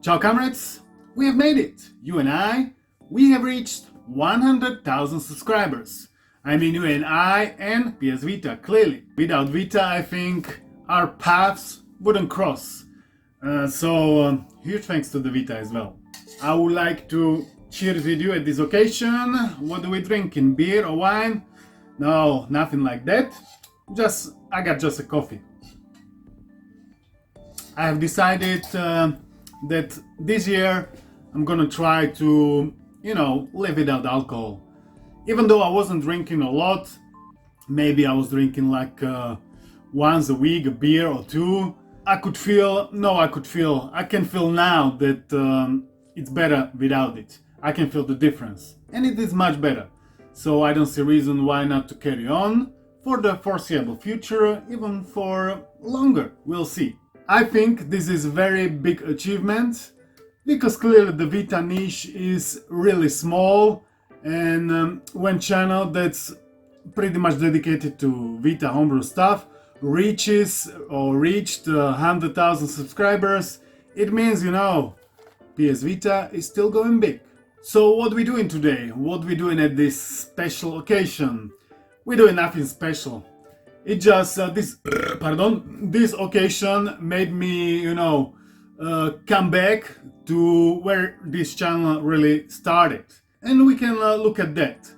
Ciao comrades, we have made it. You and I, we have reached 100,000 subscribers. I mean you and I and PS Vita, clearly. Without Vita, I think our paths wouldn't cross. So huge thanks to the Vita as well. I would like to cheers with you at this occasion. What do we drink? In beer or wine? No, nothing like that. I got just a coffee. I have decided that this year I'm gonna try to, live without alcohol. Even though I wasn't drinking a lot, maybe I was drinking like once a week a beer or two. I can feel now that it's better without it. I can feel the difference, and it is much better. So I don't see reason why not to carry on for the foreseeable future, even for longer. We'll see. I think this is a very big achievement because clearly the Vita niche is really small, and one channel that's pretty much dedicated to Vita homebrew stuff reached 100,000 subscribers, it means, PS Vita is still going big. So what we doing today? What we doing at this special occasion? We're doing nothing special. It just this occasion made me, come back to where this channel really started, and we can look at that.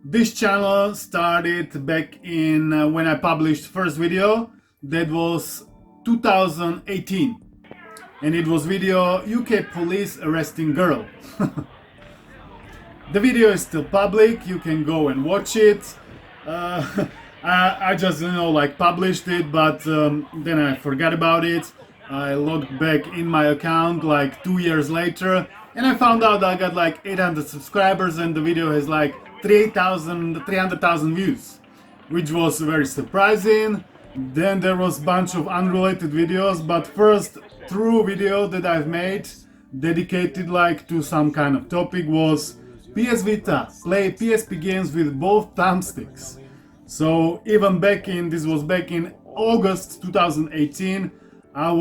This channel started back in when I published first video. That was 2018, and it was video UK police arresting girl. The video is still public. You can go and watch it. I just published it, but then I forgot about it. I logged back in my account like 2 years later, and I found out I got like 800 subscribers and the video has like 300,000 views, which was very surprising. Then there was a bunch of unrelated videos, but first true video that I've made dedicated like to some kind of topic was PS Vita, play PSP games with both thumbsticks. So even this was back in August 2018, I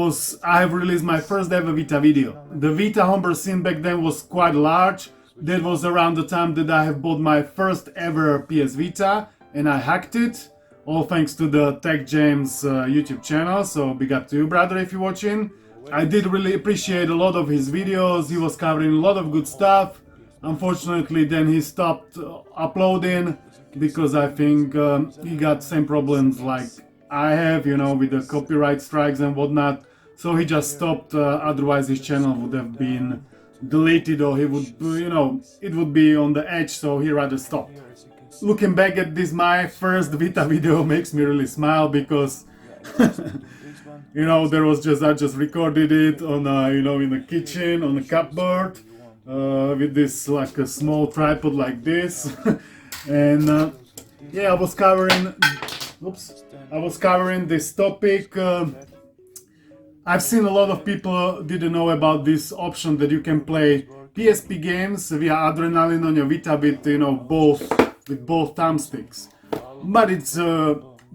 have released my first ever Vita video. The Vita homebrew scene back then was quite large. That was around the time that I have bought my first ever PS Vita and I hacked it. All thanks to the Tech James YouTube channel, so big up to you, brother, if you're watching. I did really appreciate a lot of his videos. He was covering a lot of good stuff. Unfortunately, then he stopped uploading because I think he got same problems like I have, with the copyright strikes and whatnot. So he just stopped, otherwise his channel would have been deleted, or he would, it would be on the edge, so he rather stopped. Looking back at this, my first Vita video makes me really smile because, there was I just recorded it on, in the kitchen, on a cupboard, with this, like a small tripod like this. And, I was covering this topic. I've seen a lot of people didn't know about this option that you can play PSP games via Adrenaline on your Vita with both thumbsticks. But it's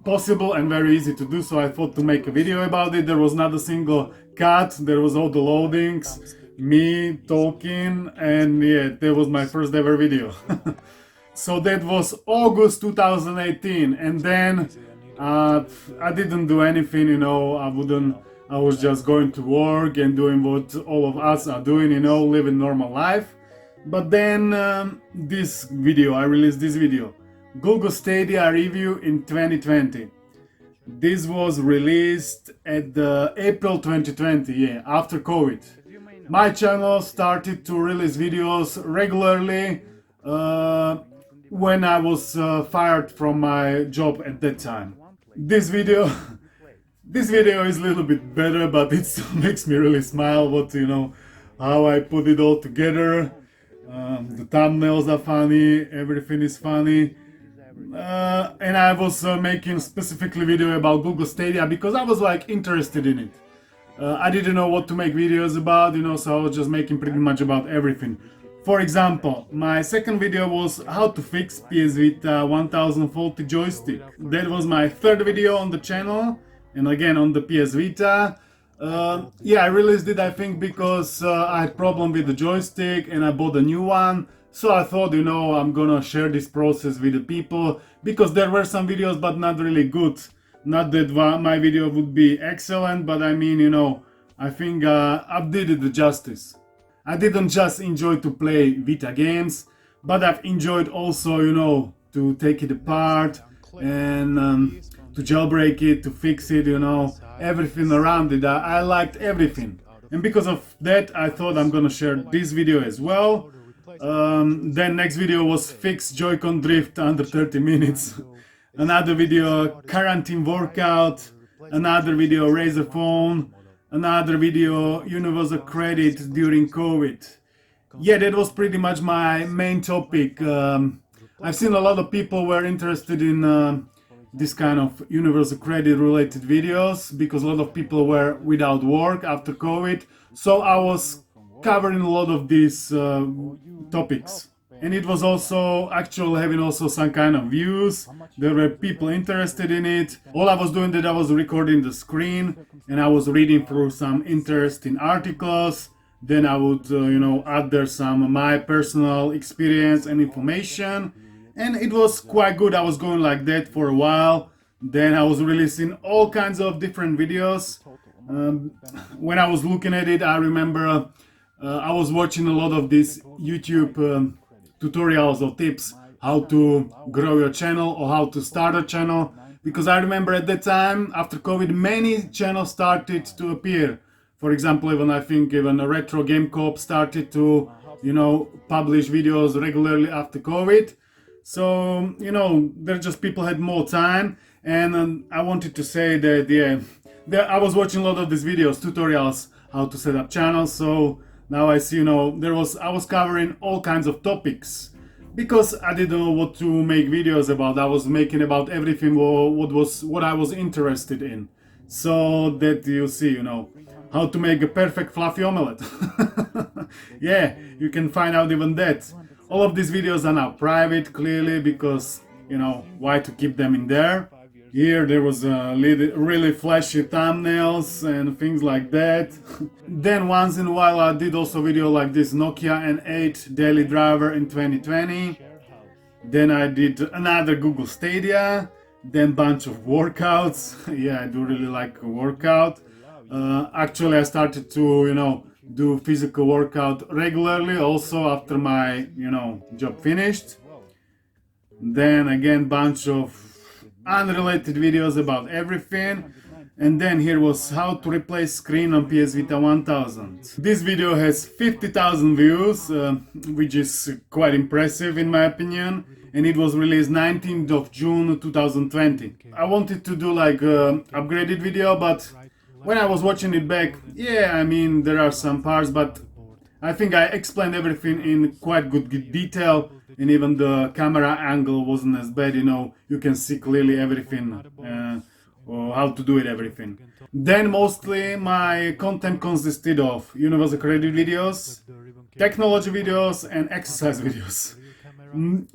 possible and very easy to do, so I thought to make a video about it. There was not a single cut, there was all the loadings, me talking, and that was my first ever video. So that was August 2018, and then I didn't do anything, I was just going to work and doing what all of us are doing, living normal life. But then I released this video, Google Stadia review in 2020. This was released at the April 2020, after COVID. My channel started to release videos regularly when I was fired from my job at that time. This video is a little bit better, but it still makes me really smile. How I put it all together. The thumbnails are funny, everything is funny. And I was making specifically video about Google Stadia because I was interested in it. I didn't know what to make videos about, so I was just making pretty much about everything. For example, my second video was how to fix PS Vita 1000 faulty joystick. That was my third video on the channel, and again on the PS Vita. Yeah, I released it, I think, because I had problem with the joystick and I bought a new one. So I thought, I'm gonna share this process with the people, because there were some videos but not really good. Not that my video would be excellent, but I mean, I think I did it the justice. I didn't just enjoy to play Vita games, but I've enjoyed also, to take it apart and to jailbreak it, to fix it, everything around it. I liked everything. And because of that, I thought I'm gonna share this video as well. Then next video was fix Joy-Con drift under 30 minutes. Another video, quarantine workout. Another video, Razer phone. Another video, universal credit during COVID. Yeah, that was pretty much my main topic. I've seen a lot of people were interested in this kind of universal credit related videos, because a lot of people were without work after COVID. So I was covering a lot of these topics. And it was also actually having also some kind of views. There were people interested in it. All I was doing that I was recording the screen and I was reading through some interesting articles. Then I would, add there some of my personal experience and information. And it was quite good. I was going like that for a while. Then I was releasing all kinds of different videos. When I was looking at it, I remember I was watching a lot of these YouTube tutorials or tips how to grow your channel or how to start a channel, because I remember at that time after COVID many channels started to appear. For example, even a Retro Game Co-op started to publish videos regularly after COVID. So there just people had more time, and I wanted to say that I was watching a lot of these videos, tutorials how to set up channels. So now I see, I was covering all kinds of topics, because I didn't know what to make videos about. I was making about everything what I was interested in. So that you see, how to make a perfect fluffy omelette. Yeah, you can find out even that. All of these videos are now private, clearly, because, why to keep them in there? Here there was really flashy thumbnails and things like that. Then once in a while I did also video like this Nokia N8 daily driver in 2020. Then I did another Google Stadia. Then bunch of workouts. Yeah, I do really like a workout. Actually I started to, do physical workout regularly also after my, job finished. Then again bunch of unrelated videos about everything. And then here was how to replace screen on PS Vita 1000. This video has 50,000 views, which is quite impressive in my opinion. And it was released 19th of June 2020. I wanted to do like an upgraded video, but when I was watching it back, there are some parts, but I think I explained everything in quite good detail. And even the camera angle wasn't as bad, you can see clearly everything, or how to do it, everything. Then mostly my content consisted of universal credit videos, technology videos and exercise videos.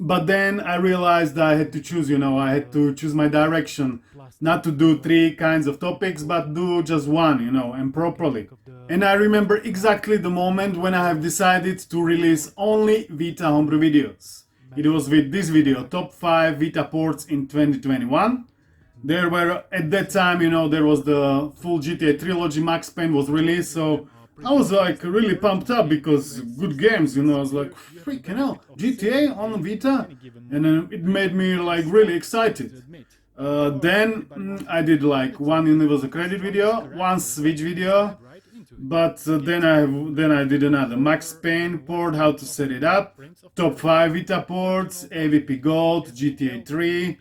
But then I realized I had to choose, I had to choose my direction, not to do 3 kinds of topics, but do just one, and properly. And I remember exactly the moment when I have decided to release only Vita Homebrew videos. It was with this video, Top 5 Vita Ports in 2021. There were, at that time, there was the full GTA trilogy, Max Payne was released, so I was like really pumped up because good games, I was like, freaking hell, GTA on Vita? And then it made me like really excited. Then I did like one universal credit video, one Switch video, but then I did another Max Payne port, how to set it up, top 5 Vita ports, AVP Gold, GTA 3,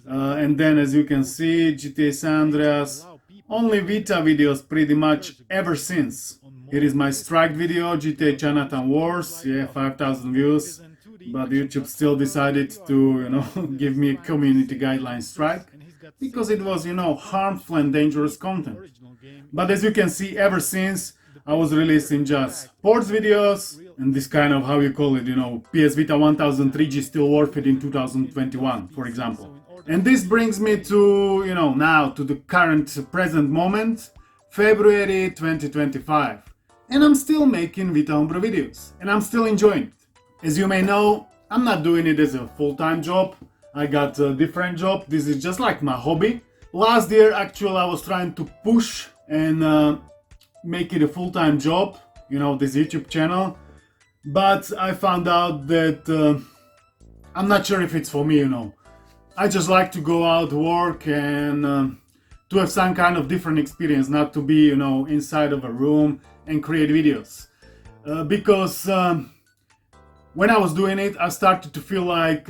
and then as you can see, GTA San Andreas, only Vita videos pretty much ever since. Here is my strike video, GTA Chinatown Wars, 5,000 views, but YouTube still decided to, give me a community guideline strike, because it was, harmful and dangerous content. But as you can see, ever since, I was releasing just ports videos, and this kind of, how you call it, PS Vita 1000 3G still worth it in 2021, for example. And this brings me to, now to the current present moment. February 2025. And I'm still making Vita Homebrew videos, and I'm still enjoying it. As you may know, I'm not doing it as a full-time job. I got a different job. This is just like my hobby. Last year, actually, I was trying to push and make it a full-time job, you know, this YouTube channel. But I found out that I'm not sure if it's for me, you know. I just like to go out, work, and to have some kind of different experience, not to be, you know, inside of a room and create videos. Because when I was doing it, I started to feel like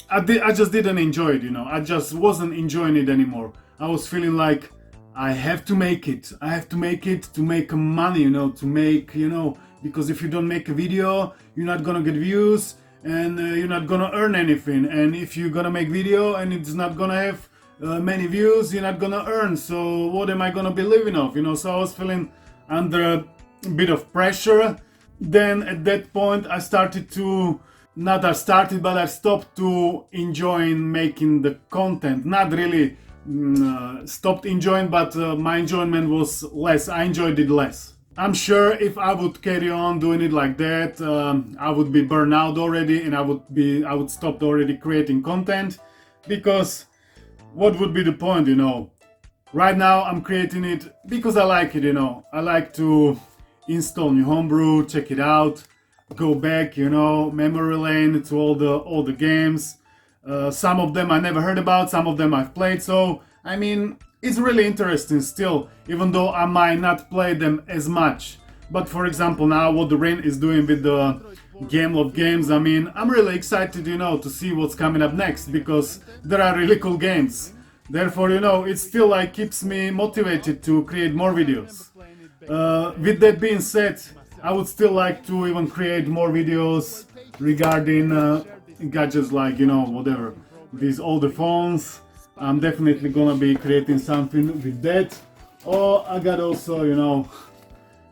I just didn't enjoy it, you know. I just wasn't enjoying it anymore. I was feeling like I have to make it. I have to make it to make money, you know, to make, you know, because if you don't make a video, you're not gonna get views and you're not gonna earn anything. And if you're gonna make video and it's not gonna have many views, you're not gonna earn. So what am I gonna be living off, you know? So I was feeling under a bit of pressure. Then at that point, I started to, not I started, but I stopped to enjoying making the content. Not really stopped enjoying, but my enjoyment was less. I enjoyed it less. I'm sure if I would carry on doing it like that, I would be burned out already, and I would stop already creating content, because what would be the point, you know? Right now I'm creating it because I like it, you know. I like to install new homebrew, check it out, go back, you know, memory lane to all the games. Some of them I never heard about, some of them I've played, so I mean, it's really interesting still, even though I might not play them as much. But for example, now what the Rain is doing with the Game of Games, I mean, I'm really excited, you know, to see what's coming up next, because there are really cool games. Therefore, you know, it still like keeps me motivated to create more videos. With that being said, I would still like to even create more videos regarding gadgets like, you know, whatever, these older phones. I'm definitely gonna be creating something with that. Or I got also, you know,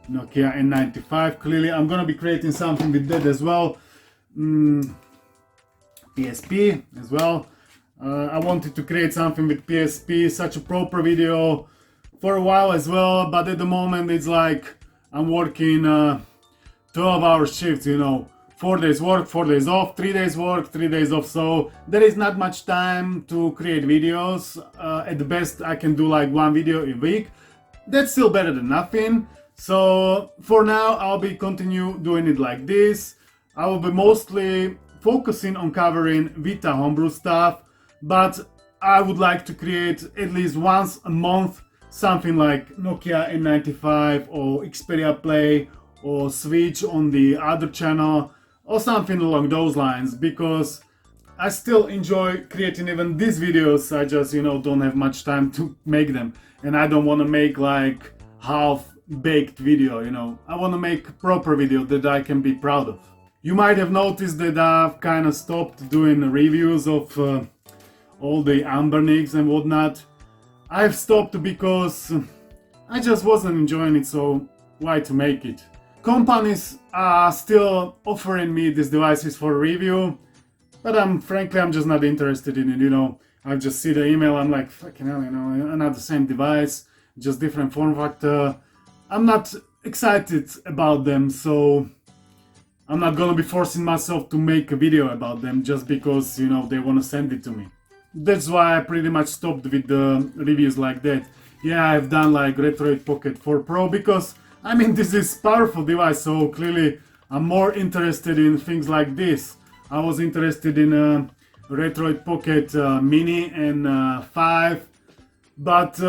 Nokia N95. Clearly I'm gonna be creating something with that as well. PSP as well. I wanted to create something with PSP, such a proper video for a while as well, but at the moment it's like I'm working 12-hour shifts, you know, 4 days work, 4 days off, 3 days work, 3 days off, so there is not much time to create videos. At the best I can do like one video a week. That's still better than nothing. So for now I'll be continue doing it like this. I will be mostly focusing on covering Vita homebrew stuff, but I would like to create at least once a month something like Nokia N95 or Xperia Play or Switch on the other channel or something along those lines, because I still enjoy creating even these videos. I just, you know, don't have much time to make them, and I don't want to make like half-baked video, you know. I want to make proper video that I can be proud of. You might have noticed that I've kind of stopped doing reviews of all the Ambernicks and whatnot. I've stopped because I just wasn't enjoying it, so why to make it? Companies are still offering me these devices for review, but frankly I'm just not interested in it, you know. I just see the email, I'm like, fucking hell, you know, not the same device, just different form factor. I'm not excited about them, so I'm not gonna be forcing myself to make a video about them just because, you know, they wanna send it to me. That's why I pretty much stopped with the reviews like that. Yeah, I've done like Retroid Pocket 4 Pro because, I mean, this is powerful device, so clearly I'm more interested in things like this. I was interested in Retroid Pocket Mini and 5, but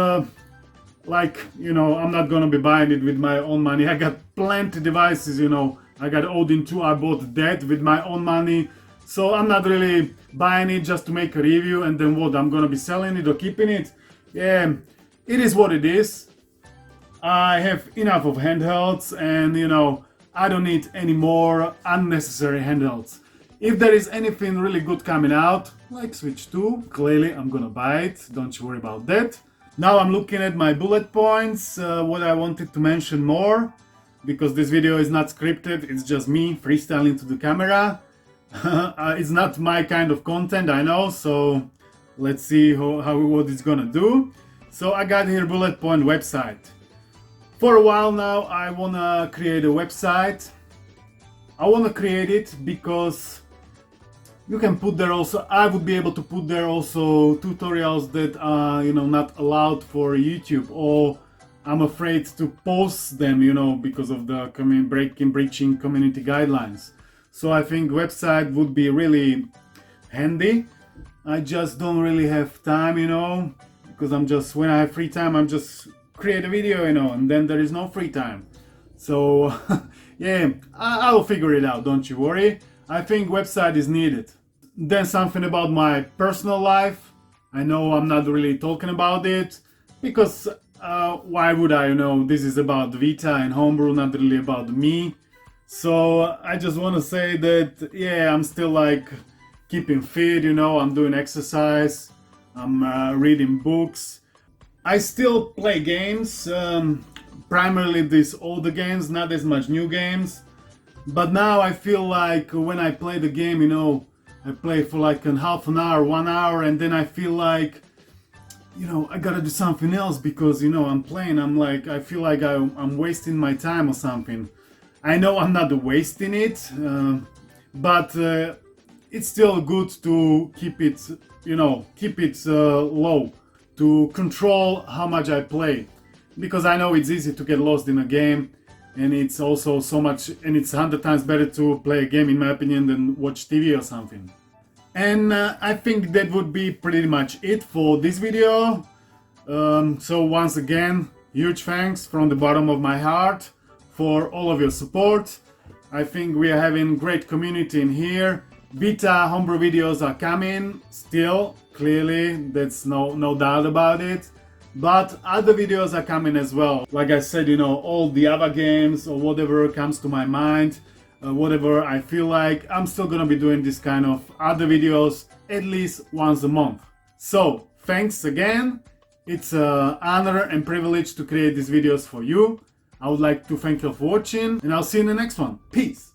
like, you know, I'm not gonna be buying it with my own money. I got plenty devices, you know. I got Odin 2, I bought that with my own money. So I'm not really buying it just to make a review and then what, I'm gonna be selling it or keeping it? Yeah, it is what it is. I have enough of handhelds and, you know, I don't need any more unnecessary handhelds. If there is anything really good coming out, like Switch 2, clearly I'm gonna buy it, don't you worry about that. Now I'm looking at my bullet points, what I wanted to mention more, because this video is not scripted, it's just me freestyling to the camera. It's not my kind of content, I know, so let's see what it's gonna do. So I got here bullet point website. For a while now I wanna create a website. I wanna create it because you can put there also, I would be able to put there also tutorials that are, you know, not allowed for YouTube, or I'm afraid to post them, you know, because of the breaching community guidelines. So I think website would be really handy. I just don't really have time, you know, because I'm just, when I have free time, I'm just create a video, you know, and then there is no free time. So yeah, I'll figure it out, don't you worry. I think website is needed. Then something about my personal life. I know I'm not really talking about it because why would I, you know, this is about Vita and homebrew, not really about me. So I just want to say that, yeah, I'm still like keeping fit, you know, I'm doing exercise, I'm reading books. I still play games, primarily these older games, not as much new games. But now I feel like when I play the game, you know, I play for like a half an hour, 1 hour, and then I feel like, you know, I gotta do something else because, you know, I'm playing, I'm like, I feel like I'm wasting my time or something. I know I'm not wasting it, but it's still good to keep it, you know, keep it low, to control how much I play. Because I know it's easy to get lost in a game, and it's also so much, and it's 100 times better to play a game, in my opinion, than watch TV or something. And I think that would be pretty much it for this video. So once again, huge thanks from the bottom of my heart for all of your support. I think we are having great community in here. Vita homebrew videos are coming still, clearly, that's no doubt about it. But other videos are coming as well. Like I said, you know, all the other games or whatever comes to my mind, whatever I feel like, I'm still gonna be doing this kind of other videos at least once a month. So thanks again. It's an honor and privilege to create these videos for you. I would like to thank you for watching, and I'll see you in the next one. Peace.